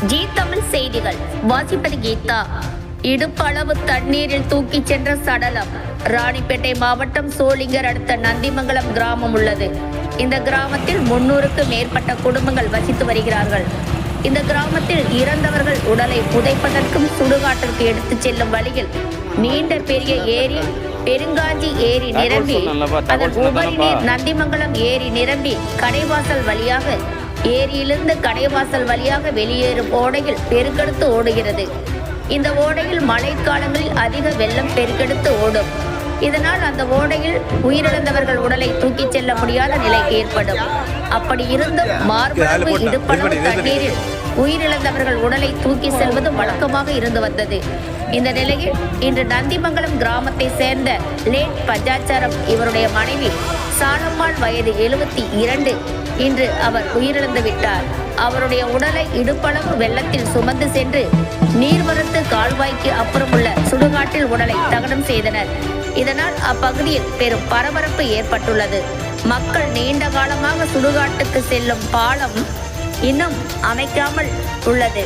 G Tamil செய்திகள் வாசிப்பது கீதா. இடுப்பளவு தண்ணீரில் தூக்கிச் சென்ற சடலம். ராணிப்பேட்டை மாவட்டம் சோளிங்கர் அடுத்த நந்திமங்கலம் கிராமம் உள்ளது. இந்த கிராமத்தில் 300க்கு மேற்பட்ட குடும்பங்கள் வசித்து வருகிறார்கள். இந்த கிராமத்தில் இறந்தவர்கள் உடலை புதைப்பதற்கும் சுடுகாட்டிற்கு எடுத்துச் செல்லும் வழியில் நீண்ட பெரிய ஏரி பெருங்காஞ்சி ஏரி நிரம்பி அதன் உபரி நீர் நந்திமங்கலம் ஏரி நிரம்பி கடைவாசல் வழியாக ஏரியிலிருந்து கடைவாசல் வழியாக வெளியேறும் ஓடையில் பெருக்கெடுத்து ஓடுகிறது. இந்த ஓடையில் மழைக்காலங்களில் அதிக வெள்ளம் பெருக்கெடுத்து ஓடும். இதனால் அந்த ஓடையில் உயிரிழந்தவர்கள் உடலை தூக்கிச் செல்ல முடியாத நிலை ஏற்படும். அப்படி இருந்தும் மார்பளவு இடுப்பளவு தண்ணீரில் உயிரிழந்தவர்கள் உடலை தூக்கி செல்வது வழக்கமாக இருந்து வந்தது. இந்த நிலையில் இன்று நந்திமங்கலம் கிராமத்தை சேர்ந்த லேட் பஞ்சாச்சாரம் இவருடைய மனைவி சாலம்மாள் வயது 72 இன்று அவர் உயிரிழந்து விட்டார். அவருடைய உடலை இடுப்பளவு வெள்ளத்தில் சுமந்து சென்று நீர்வரத்து கால்வாய்க்கு அப்புறம் உள்ள சுடுகாட்டில் உடலை தகனம் செய்தனர். இதனால் அப்பகுதியில் பெரும் பரபரப்பு ஏற்பட்டுள்ளது. மக்கள் நீண்ட காலமாக சுடுகாட்டுக்கு செல்லும் பாலம் இன்னும் அமைக்காமல் உள்ளது.